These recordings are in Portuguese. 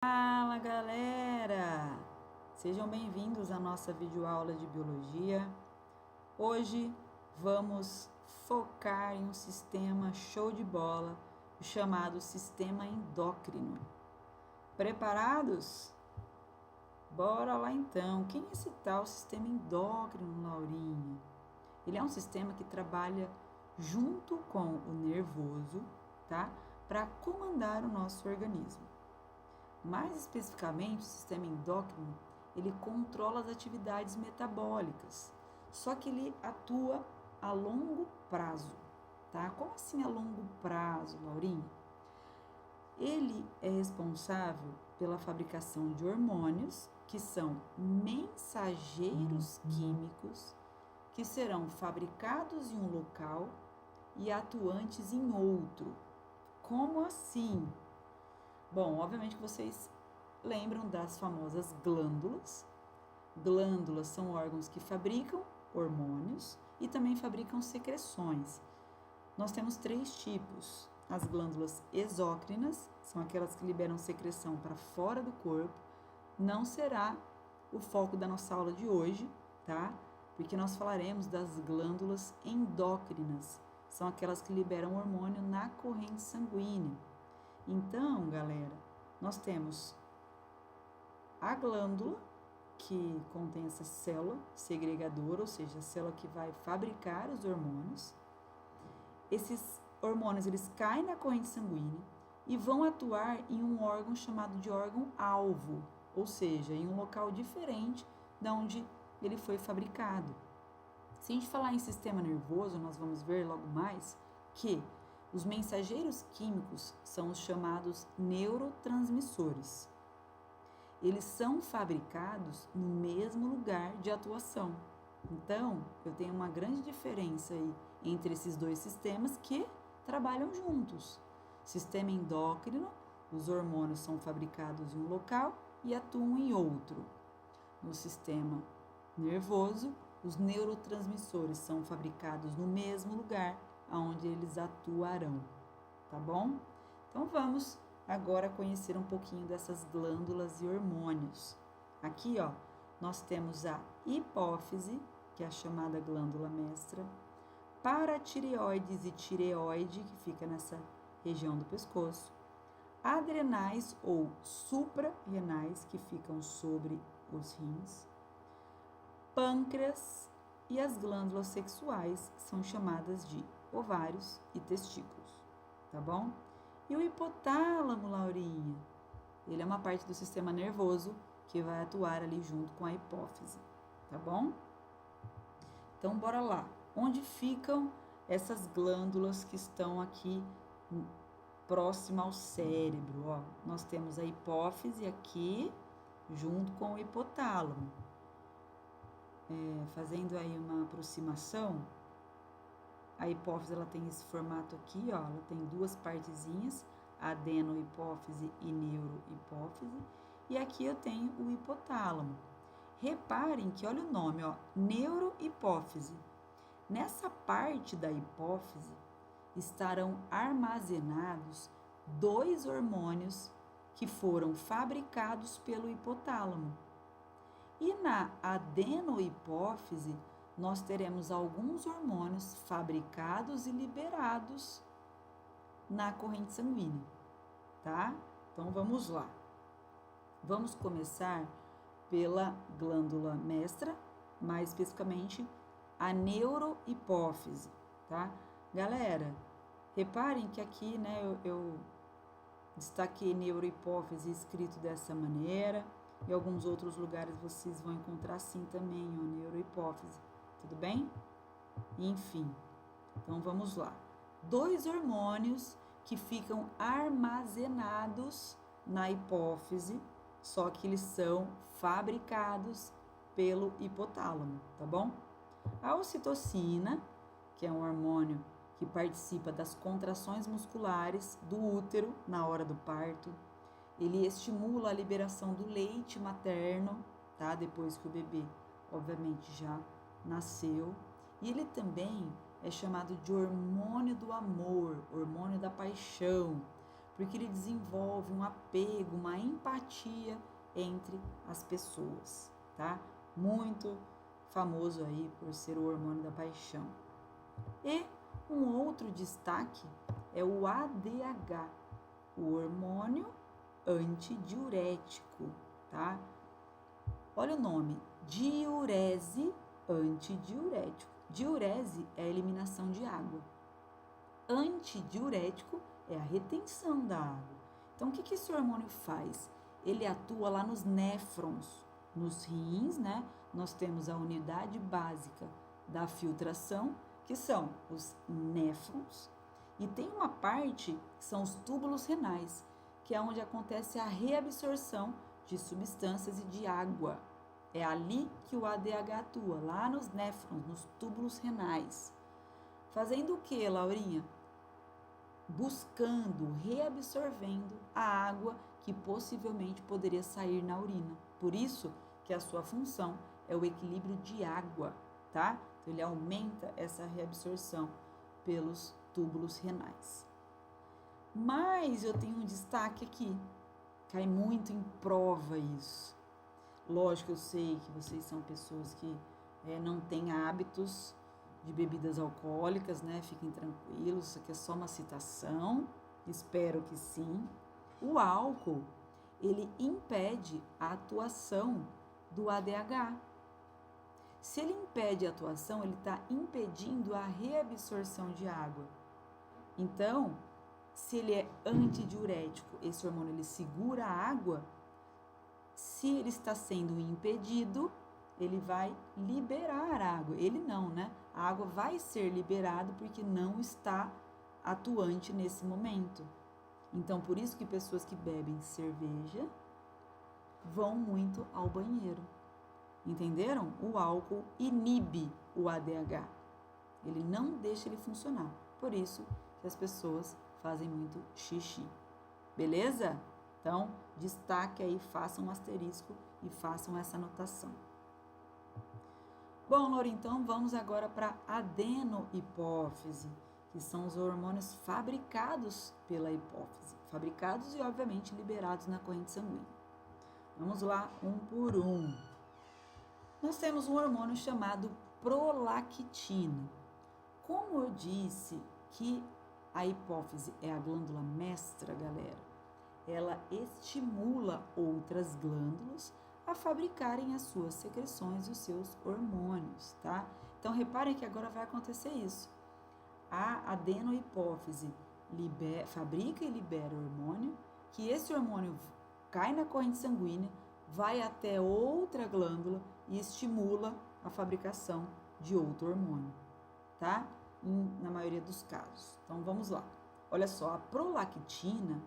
Fala galera! Sejam bem-vindos à nossa videoaula de biologia. Hoje vamos focar em um sistema show de bola, o chamado sistema endócrino. Preparados? Bora lá então! Quem é esse tal sistema endócrino, Laurinha? Ele é um sistema que trabalha junto com o nervoso, tá? Para comandar o nosso organismo. Mais especificamente, o sistema endócrino, ele controla as atividades metabólicas, só que ele atua a longo prazo, tá? Como assim a longo prazo, Laurinha? Ele é responsável pela fabricação de hormônios, que são mensageiros químicos, que serão fabricados em um local e atuantes em outro. Como assim? Bom, obviamente que vocês lembram das famosas glândulas. Glândulas são órgãos que fabricam hormônios e também fabricam secreções. Nós temos 3 tipos. As glândulas exócrinas, são aquelas que liberam secreção para fora do corpo. Não será o foco da nossa aula de hoje, tá? Porque nós falaremos das glândulas endócrinas, são aquelas que liberam hormônio na corrente sanguínea. Então, galera, nós temos a glândula, que contém essa célula segregadora, ou seja, a célula que vai fabricar os hormônios. Esses hormônios, eles caem na corrente sanguínea e vão atuar em um órgão chamado de órgão-alvo, ou seja, em um local diferente da onde ele foi fabricado. Se a gente falar em sistema nervoso, nós vamos ver logo mais que os mensageiros químicos são os chamados neurotransmissores. Eles são fabricados no mesmo lugar de atuação. Então, eu tenho uma grande diferença aí entre esses dois sistemas que trabalham juntos. Sistema endócrino, os hormônios são fabricados em um local e atuam em outro. No sistema nervoso, os neurotransmissores são fabricados no mesmo lugar onde eles atuarão, tá bom? Então vamos agora conhecer um pouquinho dessas glândulas e hormônios. Aqui, ó, nós temos a hipófise, que é a chamada glândula mestra, paratireoides e tireoide, que fica nessa região do pescoço, adrenais ou suprarrenais, que ficam sobre os rins, pâncreas e as glândulas sexuais, que são chamadas de ovários e testículos, tá bom? E o hipotálamo, Laurinha? Ele é uma parte do sistema nervoso que vai atuar ali junto com a hipófise, tá bom? Então, bora lá. Onde ficam essas glândulas que estão aqui próximo ao cérebro? Ó, nós temos a hipófise aqui, junto com o hipotálamo. Fazendo aí uma aproximação, a hipófise ela tem esse formato aqui, ó, ela tem 2 partezinhas, adenohipófise e neurohipófise, e aqui eu tenho o hipotálamo. Reparem que, olha o nome, ó, neurohipófise. Nessa parte da hipófise estarão armazenados 2 hormônios que foram fabricados pelo hipotálamo. E na adenohipófise, nós teremos alguns hormônios fabricados e liberados na corrente sanguínea, tá? Então, vamos lá. Vamos começar pela glândula mestra, mais especificamente a neurohipófise, tá? Galera, reparem que aqui, né, eu destaquei neurohipófise escrito dessa maneira. Em alguns outros lugares vocês vão encontrar assim também, ó, neurohipófise, tudo bem? Enfim, então vamos lá. 2 hormônios que ficam armazenados na hipófise, só que eles são fabricados pelo hipotálamo, tá bom? A ocitocina, que é um hormônio que participa das contrações musculares do útero na hora do parto. Ele estimula a liberação do leite materno, tá? Depois que o bebê, obviamente, já nasceu. E ele também é chamado de hormônio do amor, hormônio da paixão, porque ele desenvolve um apego, uma empatia entre as pessoas, tá? Muito famoso aí por ser o hormônio da paixão. E um outro destaque é o ADH, o hormônio antidiurético, tá? Olha o nome, diurese antidiurético. Diurese é a eliminação de água. Antidiurético é a retenção da água. Então, o que esse hormônio faz? Ele atua lá nos néfrons, nos rins, né? Nós temos a unidade básica da filtração, que são os néfrons, e tem uma parte que são os túbulos renais, que é onde acontece a reabsorção de substâncias e de água. É ali que o ADH atua, lá nos néfrons, nos túbulos renais. Fazendo o que, Laurinha? Buscando, reabsorvendo a água que possivelmente poderia sair na urina. Por isso que a sua função é o equilíbrio de água, tá? Então, ele aumenta essa reabsorção pelos túbulos renais. Mas eu tenho um destaque aqui, cai muito em prova isso. Lógico, eu sei que vocês são pessoas que não têm hábitos de bebidas alcoólicas, né? Fiquem tranquilos, isso aqui é só uma citação, espero que sim. O álcool, ele impede a atuação do ADH. Se ele impede a atuação, ele está impedindo a reabsorção de água. Então, se ele é antidiurético, esse hormônio ele segura a água. Se ele está sendo impedido, ele vai liberar a água. Ele não, né? A água vai ser liberada porque não está atuante nesse momento. Então, por isso que pessoas que bebem cerveja vão muito ao banheiro. Entenderam? O álcool inibe o ADH. Ele não deixa ele funcionar. Por isso que as pessoas fazem muito xixi. Beleza? Então, destaque aí, façam um asterisco e façam essa anotação. Bom, Laura, então vamos agora para a adenohipófise, que são os hormônios fabricados pela hipófise. Fabricados e, obviamente, liberados na corrente sanguínea. Vamos lá, um por um. Nós temos um hormônio chamado prolactina. Como eu disse que a hipófise é a glândula mestra, galera, ela estimula outras glândulas a fabricarem as suas secreções e os seus hormônios, tá? Então, reparem que agora vai acontecer isso. A adenohipófise fabrica e libera hormônio, que esse hormônio cai na corrente sanguínea, vai até outra glândula e estimula a fabricação de outro hormônio, tá? Na maioria dos casos. Então, vamos lá. Olha só, a prolactina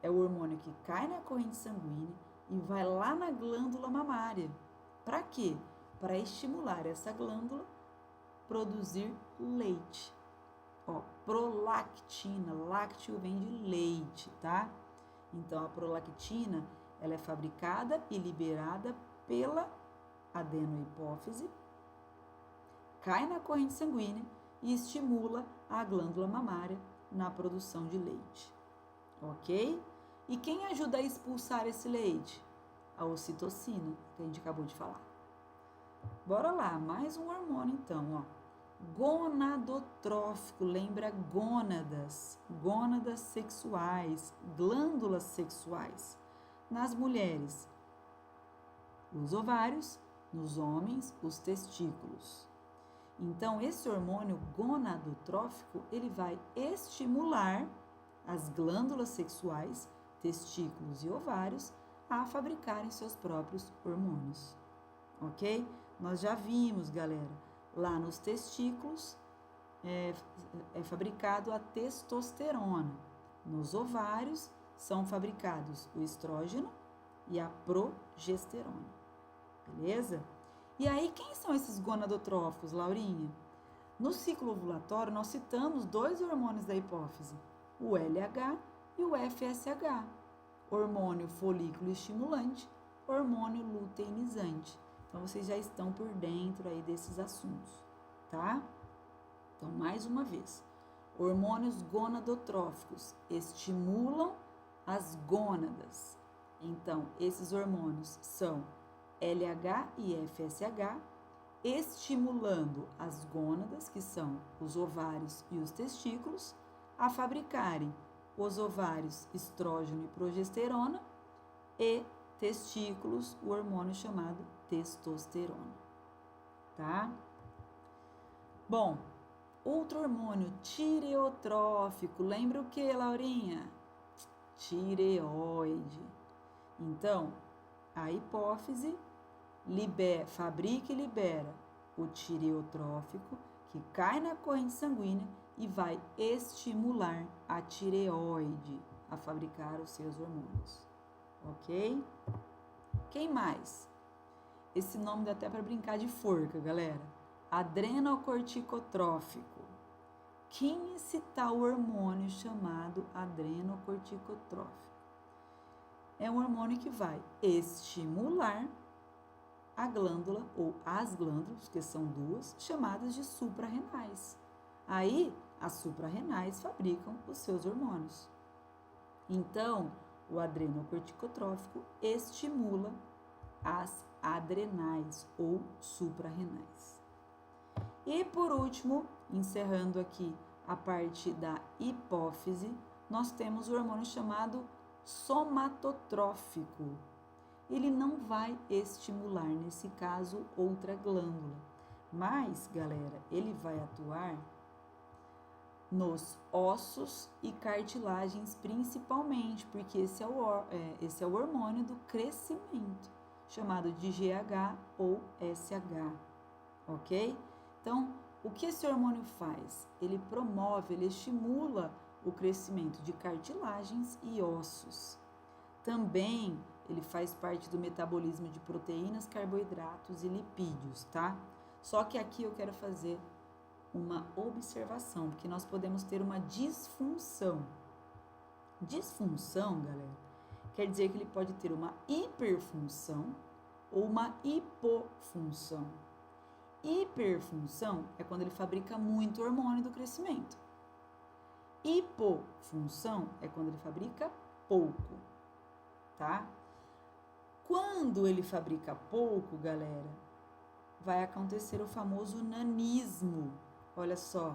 é o hormônio que cai na corrente sanguínea e vai lá na glândula mamária. Para quê? Para estimular essa glândula a produzir leite. Ó, prolactina, lácteo vem de leite, tá? Então, a prolactina, ela é fabricada e liberada pela adenohipófise, cai na corrente sanguínea e estimula a glândula mamária na produção de leite. Ok? E quem ajuda a expulsar esse leite? A ocitocina, que a gente acabou de falar. Bora lá, mais um hormônio então, ó. Gonadotrófico, lembra gônadas, gônadas sexuais, glândulas sexuais. Nas mulheres, os ovários, nos homens, os testículos. Então, esse hormônio gonadotrófico, ele vai estimular as glândulas sexuais, testículos e ovários, a fabricarem seus próprios hormônios, ok? Nós já vimos, galera, lá nos testículos é fabricado a testosterona. Nos ovários são fabricados o estrógeno e a progesterona, beleza? E aí, quem são esses gonadotróficos, Laurinha? No ciclo ovulatório, nós citamos dois hormônios da hipófise, o LH e o FSH, hormônio folículo estimulante, hormônio luteinizante. Então, vocês já estão por dentro aí desses assuntos, tá? Então, mais uma vez, Hormônios gonadotróficos estimulam as gônadas. Então, esses hormônios são LH e FSH, estimulando as gônadas, que são os ovários e os testículos, a fabricarem os ovários estrógeno e progesterona e testículos, o hormônio chamado testosterona, tá? Bom, outro hormônio tireotrófico, lembra o que, Laurinha? Tireoide. Então, a hipófise fabrica e libera o tireotrófico, que cai na corrente sanguínea e vai estimular a tireoide a fabricar os seus hormônios, ok? Quem mais? Esse nome dá até para brincar de forca, galera. Adrenocorticotrófico. Quem esse tal hormônio chamado adrenocorticotrófico? É um hormônio que vai estimular a glândula ou as glândulas, que são duas, chamadas de suprarrenais. Aí, as suprarrenais fabricam os seus hormônios. Então, o adrenocorticotrófico estimula as adrenais ou suprarrenais. E por último, encerrando aqui a parte da hipófise, nós temos o hormônio chamado somatotrófico. Ele não vai estimular, nesse caso, outra glândula, mas, galera, ele vai atuar nos ossos e cartilagens principalmente, porque esse é o hormônio do crescimento, chamado de GH ou SH, ok? Então, o que esse hormônio faz? Ele promove, ele estimula o crescimento de cartilagens e ossos. Também ele faz parte do metabolismo de proteínas, carboidratos e lipídios, tá? Só que aqui eu quero fazer uma observação, porque nós podemos ter uma disfunção. Disfunção, galera, quer dizer que ele pode ter uma hiperfunção ou uma hipofunção. Hiperfunção é quando ele fabrica muito hormônio do crescimento. Hipofunção é quando ele fabrica pouco, tá? Quando ele fabrica pouco, galera, vai acontecer o famoso nanismo. Olha só,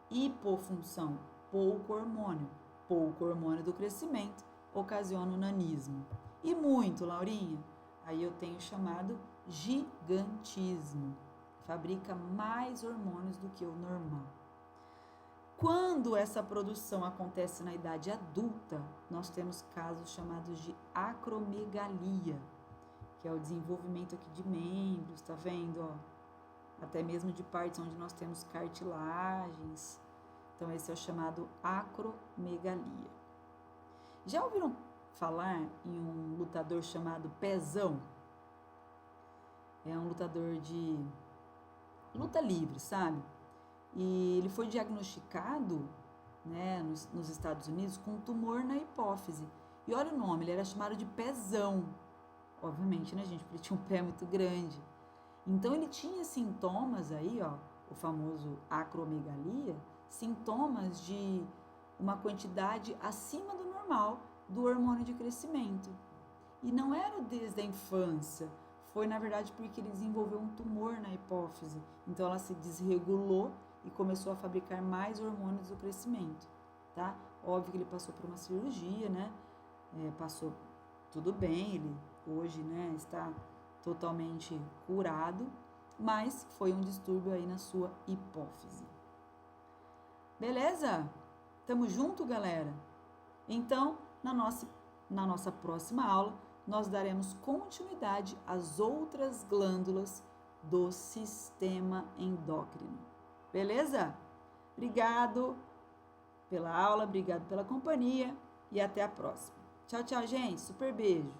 hipofunção, pouco hormônio do crescimento, ocasiona o nanismo. E muito, Laurinha, aí eu tenho chamado gigantismo, fabrica mais hormônios do que o normal. Quando essa produção acontece na idade adulta, nós temos casos chamados de acromegalia, que é o desenvolvimento aqui de membros, tá vendo, ó? Até mesmo de partes onde nós temos cartilagens. Então, esse é o chamado acromegalia. Já ouviram falar em um lutador chamado Pezão? É um lutador de luta livre, sabe? E ele foi diagnosticado, né, nos Estados Unidos com um tumor na hipófise. E olha o nome, ele era chamado de Pezão. Obviamente, né, gente? Porque ele tinha um pé muito grande. Então, ele tinha sintomas aí, ó, o famoso acromegalia, sintomas de uma quantidade acima do normal do hormônio de crescimento. E não era desde a infância, foi, na verdade, porque ele desenvolveu um tumor na hipófise. Então, ela se desregulou e começou a fabricar mais hormônios do crescimento, tá? Óbvio que ele passou por uma cirurgia, né? Passou tudo bem, ele hoje, né, está totalmente curado, mas foi um distúrbio aí na sua hipófise. Beleza? Tamo junto, galera? Então, na nossa próxima aula, nós daremos continuidade às outras glândulas do sistema endócrino. Beleza? Obrigado pela aula, obrigado pela companhia e até a próxima. Tchau, tchau, gente. Super beijo.